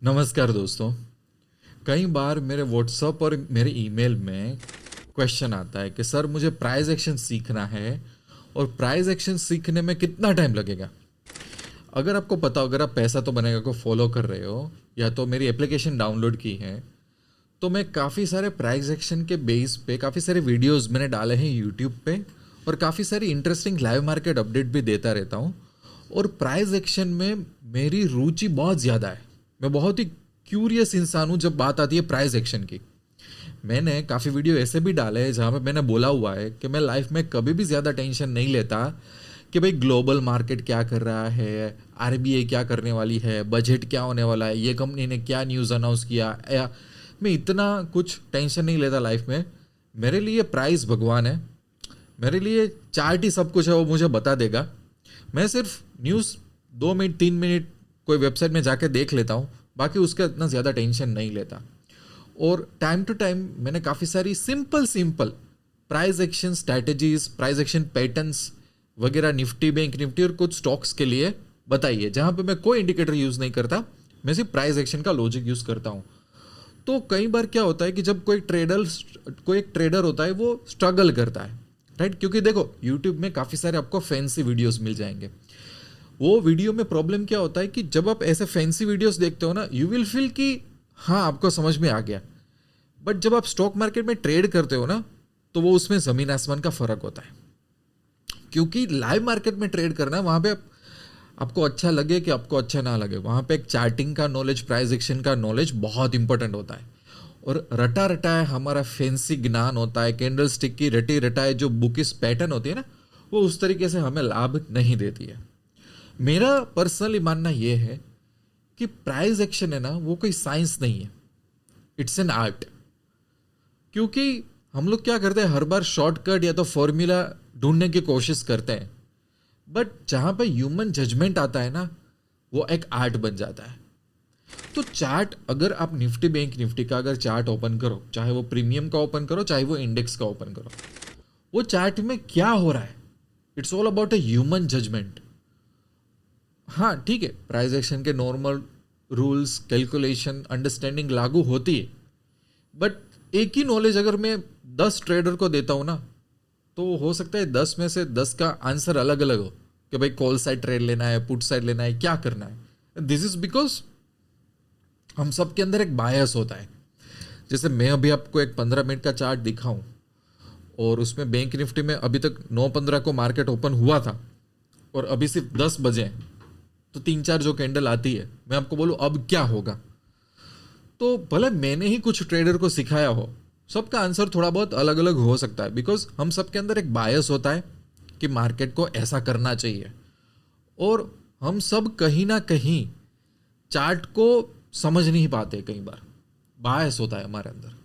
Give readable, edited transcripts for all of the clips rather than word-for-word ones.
नमस्कार दोस्तों। कई बार मेरे व्हाट्सएप और मेरे ईमेल में क्वेश्चन आता है कि सर मुझे प्राइस एक्शन सीखना है और प्राइस एक्शन सीखने में कितना टाइम लगेगा। अगर आपको पता हो, अगर आप पैसा तो बनेगा को फॉलो कर रहे हो या तो मेरी एप्लीकेशन डाउनलोड की है, तो मैं काफ़ी सारे प्राइस एक्शन के बेस पे काफ़ी सारे वीडियोस मैंने डाले हैं यूट्यूब पे और काफ़ी सारी इंटरेस्टिंग लाइव मार्केट अपडेट भी देता रहता हूँ। और प्राइस एक्शन में मेरी रुचि बहुत ज़्यादा है। मैं बहुत ही क्यूरियस इंसान हूँ जब बात आती है प्राइस एक्शन की। मैंने काफ़ी वीडियो ऐसे भी डाले हैं जहाँ पे मैंने बोला हुआ है कि मैं लाइफ में कभी भी ज़्यादा टेंशन नहीं लेता कि भाई ग्लोबल मार्केट क्या कर रहा है, आरबीआई क्या करने वाली है, बजट क्या होने वाला है, ये कंपनी ने क्या न्यूज़ अनाउंस किया, या मैं इतना कुछ टेंशन नहीं लेता लाइफ में। मेरे लिए प्राइस भगवान है, मेरे लिए चार्ट ही सब कुछ है, वो मुझे बता देगा। मैं सिर्फ न्यूज़ 2 मिनट 3 मिनट कोई वेबसाइट में जाके देख लेता हूँ, बाकी उसका इतना ज़्यादा टेंशन नहीं लेता। और टाइम टू टाइम मैंने काफ़ी सारी simple price action strategies, price action patterns वगैरह निफ्टी, बैंक निफ्टी और कुछ स्टॉक्स के लिए बताई है, जहाँ पे मैं कोई इंडिकेटर यूज़ नहीं करता, मैं सिर्फ प्राइस एक्शन का लॉजिक यूज़ करता हूँ। तो कई बार क्या होता है कि जब कोई एक ट्रेडर होता है वो स्ट्रगल करता है, राइट? क्योंकि देखो यूट्यूब में काफ़ी सारे आपको फैंसी वीडियोस मिल जाएंगे। वो वीडियो में प्रॉब्लम क्या होता है कि जब आप ऐसे फैंसी वीडियोस देखते हो ना, यू विल फील कि हाँ आपको समझ में आ गया, बट जब आप स्टॉक मार्केट में ट्रेड करते हो ना, तो वो उसमें ज़मीन आसमान का फ़र्क होता है। क्योंकि लाइव मार्केट में ट्रेड करना, वहाँ पे आपको अच्छा लगे कि आपको अच्छा ना लगे, वहाँ पे एक चार्टिंग का नॉलेज, प्राइस एक्शन का नॉलेज बहुत इंपॉर्टेंट होता है। और रटा रटा है हमारा फैंसी ज्ञान होता है, कैंडल स्टिक की रटी रटाए जो बुकिस पैटर्न होती है ना, वो उस तरीके से हमें लाभ नहीं देती है। मेरा पर्सनली मानना ये है कि प्राइस एक्शन है ना, वो कोई साइंस नहीं है, इट्स एन आर्ट। क्योंकि हम लोग क्या करते हैं, हर बार शॉर्टकट या तो फॉर्मूला ढूंढने की कोशिश करते हैं, बट जहां पे ह्यूमन जजमेंट आता है ना, वो एक आर्ट बन जाता है। तो चार्ट, अगर आप निफ्टी बैंक निफ्टी का अगर चार्ट ओपन करो, चाहे वो प्रीमियम का ओपन करो चाहे वो इंडेक्स का ओपन करो, वो चार्ट में क्या हो रहा है, it's all about a human judgement. हाँ ठीक है, प्राइस एक्शन के नॉर्मल रूल्स, कैलकुलेशन, अंडरस्टैंडिंग लागू होती है, बट एक ही नॉलेज अगर मैं 10 ट्रेडर को देता हूँ ना, तो हो सकता है 10 में से 10 का आंसर अलग अलग हो कि भाई कॉल साइड ट्रेड लेना है, पुट साइड लेना है, क्या करना है। दिस इज बिकॉज हम सब के अंदर एक बायस होता है। जैसे मैं अभी आपको एक 15 मिनट का चार्ट दिखाऊं और उसमें बैंक निफ्टी में अभी तक 9:15 को मार्केट ओपन हुआ था और अभी सिर्फ 10 बजे हैं, तो 3-4 जो कैंडल आती है, मैं आपको बोलूं अब क्या होगा, तो भले मैंने ही कुछ ट्रेडर को सिखाया हो, सबका आंसर थोड़ा बहुत अलग अलग हो सकता है। बिकॉज हम सबके अंदर एक बायस होता है कि मार्केट को ऐसा करना चाहिए, और हम सब कहीं ना कहीं चार्ट को समझ नहीं पाते, कई बार बायस होता है हमारे अंदर।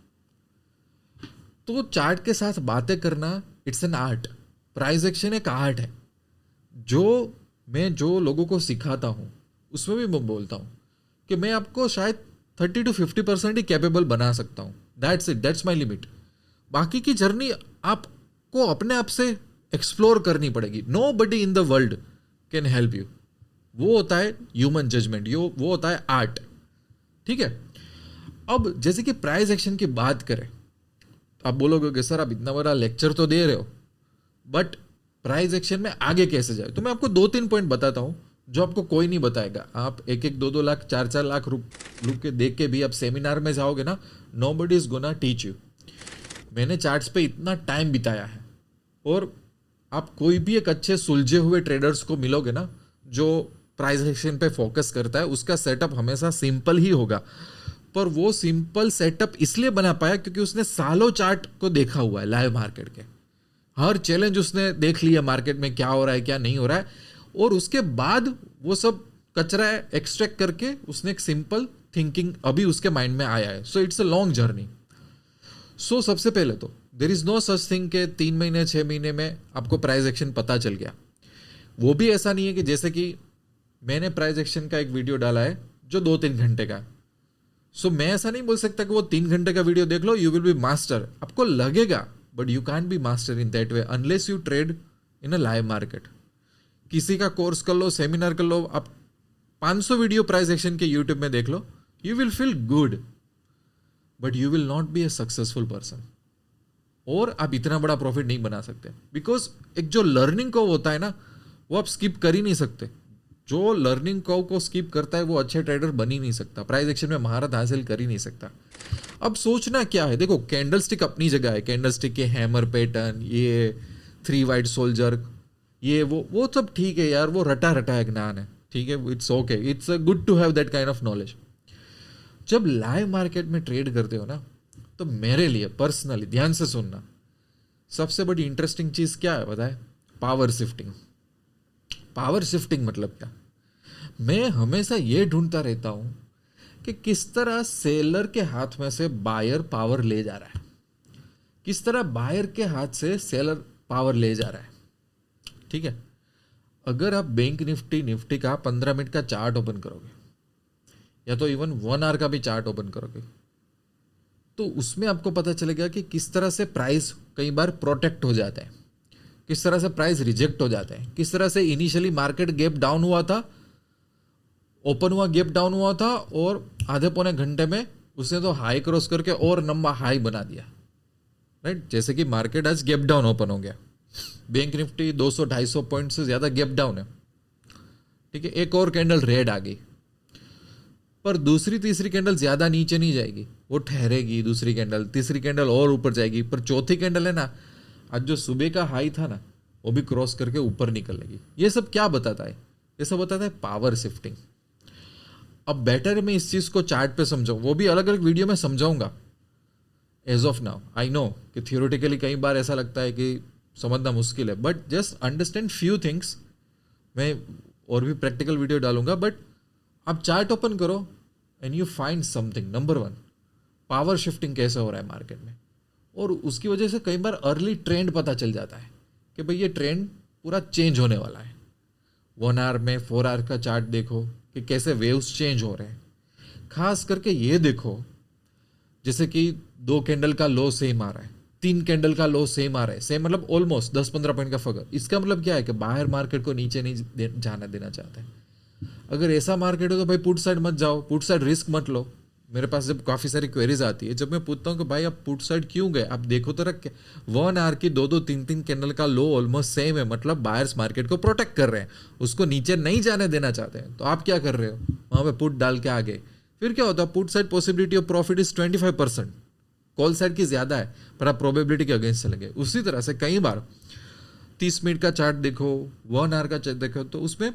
तो चार्ट के साथ बातें करना, it's an art. Price action एक आर्ट है। जो मैं जो लोगों को सिखाता हूँ उसमें भी मैं बोलता हूँ कि मैं आपको शायद 30 to 50% ही कैपेबल बना सकता हूँ, that's it, that's my limit. बाकी की जर्नी आपको अपने आप से एक्सप्लोर करनी पड़ेगी। Nobody in the world can help you. वो होता है ह्यूमन जजमेंट, वो होता है आर्ट। ठीक है, अब जैसे कि प्राइस एक्शन की बात करें, आप बोलोगे कि सर आप इतना बड़ा लेक्चर तो दे रहे हो, बट प्राइस एक्शन में आगे कैसे जाए, तो मैं आपको 2-3 पॉइंट बताता हूं जो आपको कोई नहीं बताएगा। आप 1-1, 2-2 लाख, 4-4 लाख रुपए देख के भी आप सेमिनार में जाओगे ना, nobody is gonna teach you. मैंने चार्ट्स पे इतना टाइम बिताया है, और आप कोई भी एक अच्छे सुलझे हुए ट्रेडर्स को मिलोगे ना जो प्राइस एक्शन पे फोकस करता है, उसका सेटअप हमेशा सिंपल ही होगा। पर वो सिंपल सेटअप इसलिए बना पाया क्योंकि उसने सालों चार्ट को देखा हुआ है, लाइव मार्केट के हर चैलेंज उसने देख लिया, मार्केट में क्या हो रहा है क्या नहीं हो रहा है, और उसके बाद वो सब कचरा एक्सट्रैक्ट करके उसने एक सिंपल थिंकिंग अभी उसके माइंड में आया है। So it's a long journey. So सबसे पहले तो there is no such thing के 3 महीने 6 महीने में आपको प्राइस एक्शन पता चल गया। वो भी ऐसा नहीं है कि जैसे कि मैंने प्राइस एक्शन का एक वीडियो डाला है जो 2-3 घंटे का है, सो मैं ऐसा नहीं बोल सकता कि वो 3 घंटे का वीडियो देख लो, यू विल बी मास्टर। आपको लगेगा, but you can be master in that way unless you trade in a live market. किसी का कोर्स कर लो, सेमिनार कर लो, आप 500 वीडियो प्राइस एक्शन के यूट्यूब में देख लो, you will feel good but you will not be a successful person, और आप इतना बड़ा प्रॉफिट नहीं बना सकते, बिकॉज एक जो लर्निंग कर्व होता है ना वो आप स्किप कर ही नहीं सकते। जो लर्निंग कर्व को स्किप करता है वो अच्छे ट्रेडर बन ही नहीं सकता, प्राइस एक्शन में महारत हासिल कर ही नहीं सकता। अब सोचना क्या है, देखो कैंडल स्टिक अपनी जगह है, कैंडल स्टिक के हैमर पैटर्न, ये 3 वाइट सोल्जर, ये वो सब ठीक है यार, वो रटा रटा ज्ञान है, ठीक है, it's okay, it's good to have that kind of knowledge. जब लाइव मार्केट में ट्रेड करते हो ना, तो मेरे लिए पर्सनली ध्यान से सुनना, सबसे बड़ी इंटरेस्टिंग चीज क्या है बताए? Power shifting. पावर शिफ्टिंग मतलब क्या? मैं हमेशा ये ढूंढता रहता हूं कि किस तरह सेलर के हाथ में से बायर पावर ले जा रहा है, किस तरह बायर के हाथ से सेलर पावर ले जा रहा है, ठीक है। अगर आप बैंक निफ्टी का 15 मिनट का चार्ट ओपन करोगे, या तो इवन 1 आवर का भी चार्ट ओपन करोगे, तो उसमें आपको पता चलेगा कि किस तरह से प्राइस कई बार प्रोटेक्ट हो जाता है, किस तरह से प्राइस रिजेक्ट हो जाता है, किस तरह से इनिशियली मार्केट गैप डाउन हुआ था, ओपन हुआ गैप डाउन हुआ था, और आधे पौने घंटे में उसने तो हाई क्रॉस करके और लंबा हाई बना दिया, राइट। जैसे कि मार्केट आज गैप डाउन ओपन हो गया, बैंक निफ्टी 200-250 पॉइंट से ज्यादा गैप डाउन है, ठीक है। एक और कैंडल रेड आ गई, पर दूसरी तीसरी कैंडल ज्यादा नीचे नहीं जाएगी, वो ठहरेगी, दूसरी कैंडल तीसरी कैंडल और ऊपर जाएगी, पर चौथी कैंडल है ना, आज जो सुबह का हाई था ना वो भी क्रॉस करके ऊपर निकलेगी। ये सब क्या बताता है? ये सब बताता है पावर शिफ्टिंग। अब बेटर मैं इस चीज को चार्ट पे समझाऊं, वो भी अलग अलग वीडियो में समझाऊंगा। As of now I know कि थियोरेटिकली कई बार ऐसा लगता है कि समझना मुश्किल है, but just understand few things. मैं और भी प्रैक्टिकल वीडियो डालूंगा, बट आप चार्ट ओपन करो and you find something. Number 1, power shifting कैसे हो रहा है मार्केट में, और उसकी वजह से कई बार अर्ली ट्रेंड पता चल जाता है कि भाई ये ट्रेंड पूरा चेंज होने वाला है। 1 आवर में 4 आवर का चार्ट देखो कि कैसे वेव्स चेंज हो रहे हैं। खास करके ये देखो, जैसे कि 2 कैंडल का लो सेम आ रहा है, 3 कैंडल का लो सेम आ रहा है, सेम मतलब ऑलमोस्ट 10-15 पॉइंट का फर्क। इसका मतलब क्या है कि बाहर मार्केट को नीचे नहीं जाना देना चाहते हैं। अगर ऐसा मार्केट हो तो भाई पुट साइड मत जाओ, पुट साइड रिस्क मत लो। मेरे पास जब काफ़ी सारी क्वेरीज आती है, जब मैं पूछता हूँ कि भाई आप पुट साइड क्यों गए, आप देखो तो रख 1 आवर की 2-3 कैंडल का लो ऑलमोस्ट सेम है, मतलब बायर्स मार्केट को प्रोटेक्ट कर रहे हैं, उसको नीचे नहीं जाने देना चाहते हैं। तो आप क्या कर रहे हो, वहाँ पे पुट डाल के आगे। फिर क्या होता है, put side possibility of profit is 25%, call side की ज्यादा है, पर आप प्रोबेबिलिटी के अगेंस्ट चले गए। उसी तरह से कई बार 30 मिनट का चार्ट देखो, 1 आवर का चार्ट देखो, तो उसमें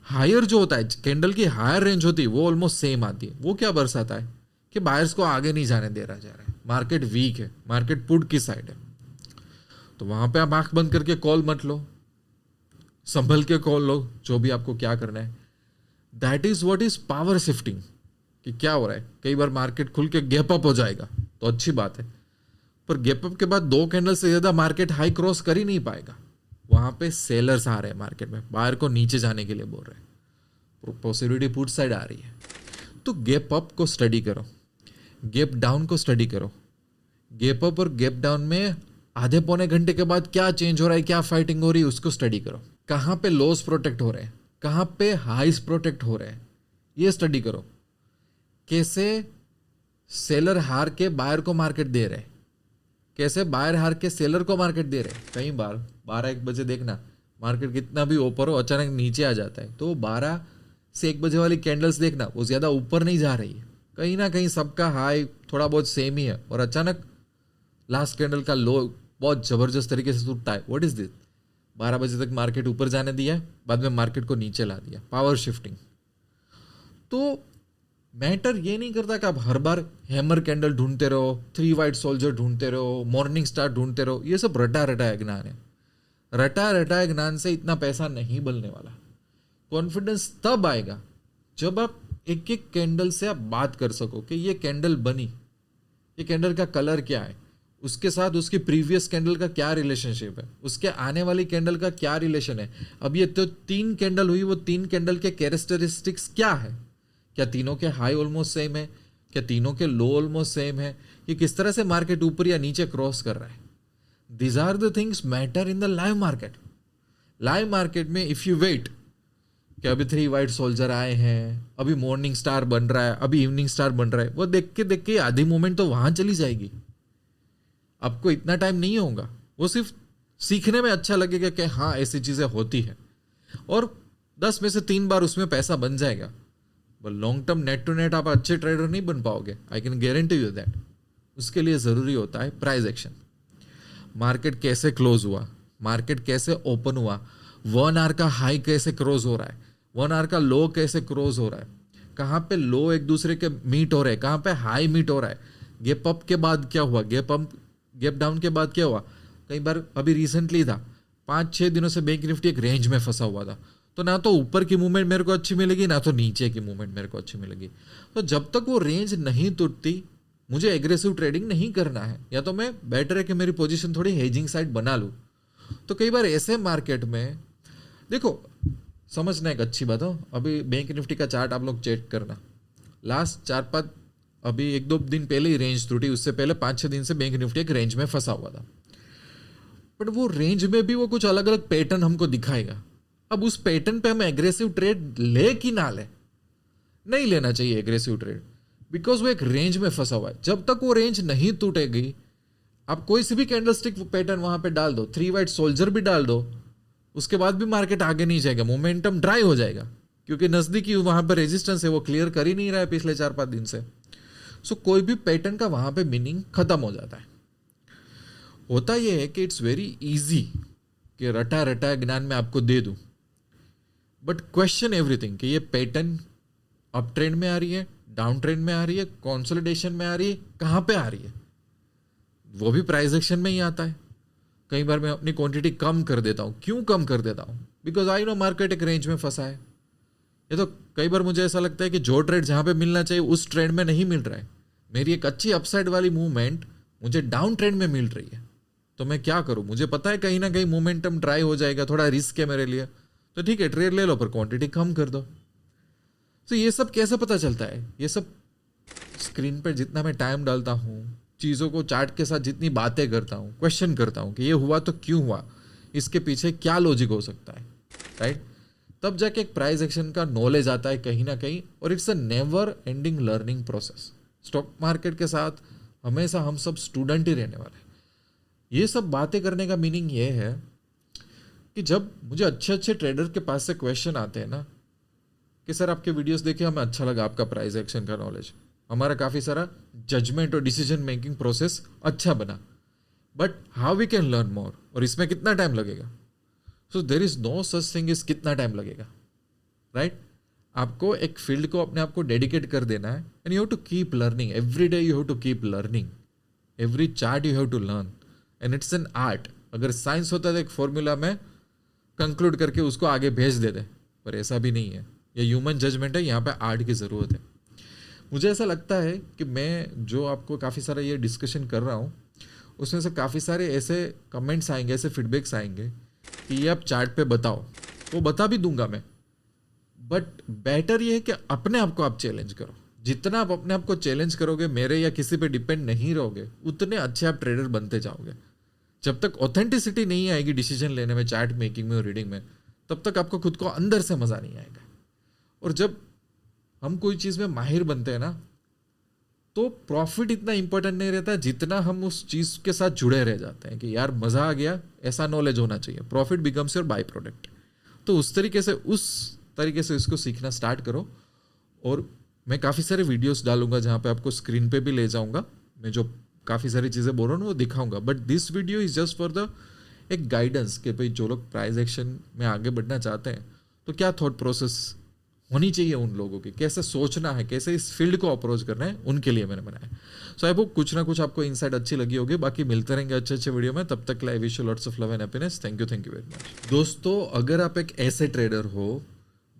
हायर जो होता है, कैंडल की हायर रेंज होती है, वो ऑलमोस्ट सेम आती है। वो क्या बरसाता है कि बायर्स को आगे नहीं जाने दे रहा जा रहा है, मार्केट वीक है, मार्केट पुट की साइड है। तो वहां पे आप आंख बंद करके कॉल मत लो, संभल के कॉल लो, जो भी आपको क्या करना है। That is what is power shifting. कि क्या हो रहा है, कई बार मार्केट खुल के गैप अप हो जाएगा तो अच्छी बात है, पर गैप अप के बाद 2 कैंडल से ज्यादा मार्केट हाई क्रॉस कर ही नहीं पाएगा। वहां पे सेलर्स आ रहे हैं मार्केट में, बायर को नीचे जाने के लिए बोल रहे हैं, पॉसिबिलिटी पुट साइड आ रही है। तो गैप अप को स्टडी करो, गैप डाउन को स्टडी करो। गैप अप और गैप डाउन में आधे पौने घंटे के बाद क्या चेंज हो रहा है, क्या फाइटिंग हो रही है, उसको स्टडी करो। कहाँ पे लॉस प्रोटेक्ट हो रहे हैं, कहाँ पे हाइस प्रोटेक्ट हो रहे हैं, ये स्टडी करो। कैसे सेलर हार के बायर को मार्केट दे रहे हैं, कैसे बायर हार के सेलर को मार्केट दे रहे हैं। कई बार 12-1 बजे देखना, मार्केट कितना भी ऊपर हो अचानक नीचे आ जाता है, तो 12 से 1 बजे वाली कैंडल्स देखना, वो ज़्यादा ऊपर नहीं जा रही है, कहीं ना कहीं सबका हाई थोड़ा बहुत सेम ही है, और अचानक लास्ट कैंडल का लो बहुत ज़बरदस्त तरीके से टूटता है। What is this? 12 बजे तक मार्केट ऊपर जाने दिया, बाद में मार्केट को नीचे ला दिया, पावर शिफ्टिंग। तो मैटर ये नहीं करता कि आप हर बार हैमर कैंडल ढूंढते रहो, 3 वाइट सोल्जर ढूंढते रहो, मॉर्निंग स्टार ढूंढते रहो। ये सब रटा रटा ज्ञान है। रटा रटा ज्ञान से इतना पैसा नहीं बनने वाला। कॉन्फिडेंस तब आएगा जब आप एक एक कैंडल से आप बात कर सको कि ये कैंडल बनी, ये कैंडल का कलर क्या है, उसके साथ उसकी प्रीवियस कैंडल का क्या रिलेशनशिप है, उसके आने वाली कैंडल का क्या रिलेशन है। अब ये तो 3 कैंडल हुई, वो 3 कैंडल के कैरेक्टरिस्टिक्स क्या है, क्या तीनों के हाई ऑलमोस्ट सेम है, क्या तीनों के लो ऑलमोस्ट सेम है, ये किस तरह से मार्केट ऊपर या नीचे क्रॉस कर रहा है। These are the things matter in the live market. Live market में इफ यू वेट कि अभी 3 वाइट सोल्जर आए हैं, अभी मॉर्निंग स्टार बन रहा है, अभी इवनिंग स्टार बन रहा है, वो देख के आधी मूवमेंट तो वहां चली जाएगी। आपको इतना टाइम नहीं होगा, वो सिर्फ सीखने में अच्छा लगेगा कि हाँ ऐसी चीजें होती है, और 10 में से 3 बार उसमें पैसा बन जाएगा। पर long term net to net आप अच्छे ट्रेडर नहीं बन पाओगे, I can guarantee you that. उसके लिए जरूरी होता है प्राइस एक्शन। मार्केट कैसे क्लोज हुआ, मार्केट कैसे ओपन हुआ, 1 आवर का हाई कैसे क्रॉस हो रहा है, 1 आवर का लो कैसे क्रॉस हो रहा है, कहाँ पे लो एक दूसरे के मीट हो रहे हैं, कहाँ पे हाई मीट हो रहा है, गैप अप के बाद क्या हुआ, गैप डाउन के बाद क्या हुआ। कई बार अभी रिसेंटली था, 5-6 दिनों से बैंक निफ्टी एक रेंज में फंसा हुआ था, तो ना तो ऊपर की मूवमेंट मेरे को अच्छी मिलेगी, ना तो नीचे की मूवमेंट मेरे को अच्छी मिलेगी। तो जब तक वो रेंज नहीं टूटती मुझे एग्रेसिव ट्रेडिंग नहीं करना है, या तो मैं बेटर है कि मेरी पोजीशन थोड़ी हेजिंग साइड बना लूँ। तो कई बार ऐसे मार्केट में देखो, समझना एक अच्छी बात हो, अभी बैंक निफ्टी का चार्ट आप लोग चेक करना, लास्ट 4-5 अभी 1-2 दिन पहले ही रेंज टूटी, उससे पहले 5-6 दिन से बैंक निफ्टी एक रेंज में फंसा हुआ था। बट वो रेंज में भी वो कुछ अलग अलग पैटर्न हमको दिखाएगा। अब उस पैटर्न पे हम एग्रेसिव ट्रेड ले कि ना ले, नहीं लेना चाहिए एग्रेसिव ट्रेड, बिकॉज वो एक रेंज में फंसा हुआ है। जब तक वो रेंज नहीं टूटेगी, आप कोई सी भी कैंडलस्टिक पैटर्न वहां पे डाल दो, 3 वाइट सोल्जर भी डाल दो, उसके बाद भी मार्केट आगे नहीं जाएगा, मोमेंटम ड्राई हो जाएगा, क्योंकि नजदीकी वहां पर रेजिस्टेंस है वो क्लियर कर ही नहीं रहा है पिछले 4-5 दिन से। सो कोई भी पैटर्न का वहां पे मीनिंग खत्म हो जाता है। होता यह है कि इट्स वेरी इजी कि रटा रटा ज्ञान में आपको दे दूं, बट क्वेश्चन एवरीथिंग कि ये पैटर्न अप ट्रेंड में आ रही है, डाउन ट्रेंड में आ रही है, कंसोलिडेशन में आ रही है, कहां पे आ रही है, वो भी प्राइस एक्शन में ही आता है। कई बार मैं अपनी क्वांटिटी कम कर देता हूं। क्यों कम कर देता हूं? बिकॉज आई नो मार्केट एक रेंज में फंसा है। ये तो कई बार मुझे ऐसा लगता है कि जो ट्रेड जहां पे मिलना चाहिए उस ट्रेंड में नहीं मिल रहा है, मेरी एक अच्छी अपसाइड वाली मूवमेंट मुझे डाउन ट्रेंड में मिल रही है, तो मैं क्या करूं? मुझे पता है कहीं ना कहीं मोमेंटम ड्राई हो जाएगा, थोड़ा रिस्क है मेरे लिए, तो ठीक है ट्रेड ले लो पर क्वांटिटी कम कर दो। तो ये सब कैसे पता चलता है? ये सब स्क्रीन पर जितना मैं टाइम डालता हूँ, चीज़ों को चार्ट के साथ जितनी बातें करता हूँ, क्वेश्चन करता हूँ कि ये हुआ तो क्यों हुआ, इसके पीछे क्या लॉजिक हो सकता है, राइट? तब जाके एक प्राइस एक्शन का नॉलेज आता है कहीं ना कहीं, और it's a never ending learning process. Stock market के साथ हमेशा हम सब स्टूडेंट ही रहने वाले हैं। ये सब बातें करने का मीनिंग ये है कि जब मुझे अच्छे अच्छे ट्रेडर के पास से क्वेश्चन आते हैं ना कि सर आपके वीडियोस देखे हमें अच्छा लगा, आपका प्राइस एक्शन का नॉलेज, हमारा काफ़ी सारा जजमेंट और डिसीजन मेकिंग प्रोसेस अच्छा बना, but how we can learn more, और इसमें कितना टाइम लगेगा? So there is no such thing is कितना टाइम लगेगा, राइट? आपको एक फील्ड को अपने आप को डेडिकेट कर देना है, and you have to keep learning every day, you have to keep learning every chart, you have to learn, and it's an art. अगर साइंस होता तो एक फॉर्मूला में कंक्लूड करके उसको आगे भेज देते, पर ऐसा भी नहीं है, ये ह्यूमन जजमेंट है, यहाँ पे आर्ट की ज़रूरत है। मुझे ऐसा लगता है कि मैं जो आपको काफ़ी सारा ये डिस्कशन कर रहा हूँ, उसमें से काफ़ी सारे ऐसे कमेंट्स आएंगे, ऐसे फीडबैक्स आएंगे कि ये आप चार्ट पे बताओ, तो बता भी दूंगा मैं, बट बेटर ये है कि अपने आप को आप चैलेंज करो। जितना आप अपने आप को चैलेंज करोगे, मेरे या किसी पे डिपेंड नहीं रहोगे, उतने अच्छे आप ट्रेडर बनते जाओगे। जब तक ऑथेंटिसिटी नहीं आएगी डिसीजन लेने में, चार्ट मेकिंग में और रीडिंग में, तब तक आपको खुद को अंदर से मज़ा नहीं आएगा। और जब हम कोई चीज़ में माहिर बनते हैं ना, तो प्रॉफिट इतना इंपॉर्टेंट नहीं रहता जितना हम उस चीज़ के साथ जुड़े रह जाते हैं कि यार मज़ा आ गया, ऐसा नॉलेज होना चाहिए। Profit becomes your by product. तो उस तरीके से इसको सीखना स्टार्ट करो। और मैं काफ़ी सारे वीडियोस डालूंगा जहाँ पे आपको स्क्रीन पे भी ले जाऊंगा, मैं जो काफ़ी सारी चीज़ें बोल रहा हूँ वो दिखाऊंगा, but this video is just for the एक गाइडेंस कि भाई जो लोग प्राइस एक्शन में आगे बढ़ना चाहते हैं तो क्या थॉट प्रोसेस होनी चाहिए उन लोगों की, कैसे सोचना है, कैसे इस फील्ड को अप्रोच करना है, उनके लिए मैंने बनाया। सो आई होप कुछ ना कुछ आपको इनसाइट अच्छी लगी होगी। बाकी मिलते रहेंगे अच्छे अच्छे वीडियो में, तब तक I wish you lots of love and happiness. Thank you very much. दोस्तों, अगर आप एक ऐसे ट्रेडर हो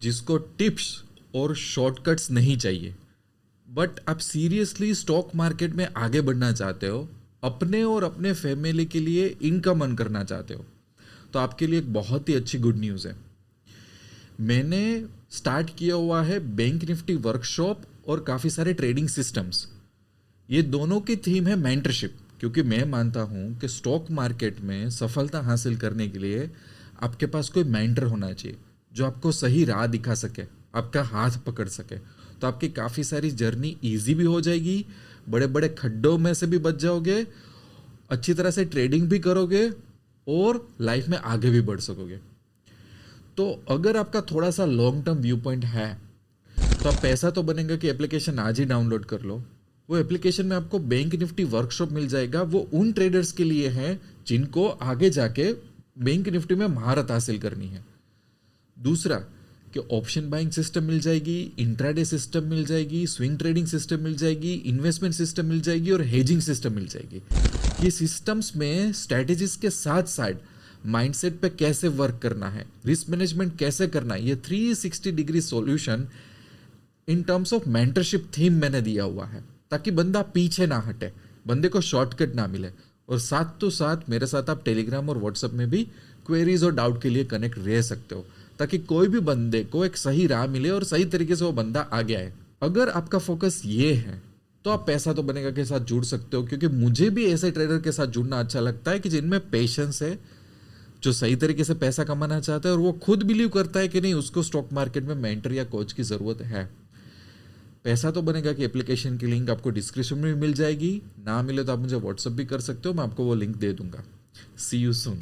जिसको टिप्स और शॉर्टकट्स नहीं चाहिए, बट आप सीरियसली स्टॉक मार्केट में आगे बढ़ना चाहते हो, अपने और अपने फैमिली के लिए इनकम अर्न करना चाहते हो, तो आपके लिए एक बहुत ही अच्छी गुड न्यूज़ है। मैंने स्टार्ट किया हुआ है बैंक निफ्टी वर्कशॉप और काफ़ी सारे ट्रेडिंग सिस्टम्स। ये दोनों की थीम है मेंटरशिप, क्योंकि मैं मानता हूँ कि स्टॉक मार्केट में सफलता हासिल करने के लिए आपके पास कोई मेंटर होना चाहिए, जो आपको सही राह दिखा सके, आपका हाथ पकड़ सके, तो आपकी काफ़ी सारी जर्नी इजी भी हो जाएगी, बड़े बड़े खड्डों में से भी बच जाओगे, अच्छी तरह से ट्रेडिंग भी करोगे और लाइफ में आगे भी बढ़ सकोगे। तो अगर आपका थोड़ा सा लॉन्ग टर्म व्यू पॉइंट है तो आप पैसा तो बनेगा कि एप्लीकेशन आज ही डाउनलोड कर लो। वो एप्लीकेशन में आपको बैंक निफ्टी वर्कशॉप मिल जाएगा, वो उन ट्रेडर्स के लिए है जिनको आगे जाके बैंक निफ्टी में महारत हासिल करनी है। दूसरा कि ऑप्शन बाइंग सिस्टम मिल जाएगी, इंट्राडे सिस्टम मिल जाएगी, स्विंग ट्रेडिंग सिस्टम मिल जाएगी, इन्वेस्टमेंट सिस्टम मिल जाएगी और हेजिंग सिस्टम मिल जाएगी। ये सिस्टम्स में स्ट्रैटेजीज के साथ साथ माइंडसेट पे कैसे वर्क करना है, रिस्क मैनेजमेंट कैसे करना है, ये 360 degree solution in terms of mentorship theme मैंने दिया हुआ है, ताकि बंदा पीछे ना हटे, बंदे को शॉर्टकट ना मिले। और साथ तो साथ मेरे साथ आप टेलीग्राम और व्हाट्सएप में भी क्वेरीज और डाउट के लिए कनेक्ट रह सकते हो, ताकि कोई भी बंदे को एक सही राह मिले और सही तरीके से वो बंदा आगे आए। अगर आपका फोकस ये है तो आप पैसा तो बनेगा के साथ जुड़ सकते हो, क्योंकि मुझे भी ऐसे ट्रेडर के साथ जुड़ना अच्छा लगता है कि जिनमें पेशेंस है, जो सही तरीके से पैसा कमाना चाहता है और वो खुद बिलीव करता है कि नहीं उसको स्टॉक मार्केट में मेंटर या कोच की जरूरत है। पैसा तो बनेगा कि एप्लीकेशन की लिंक आपको डिस्क्रिप्शन में मिल जाएगी, ना मिले तो आप मुझे व्हाट्सअप भी कर सकते हो, मैं आपको वो लिंक दे दूंगा। सी यू सून।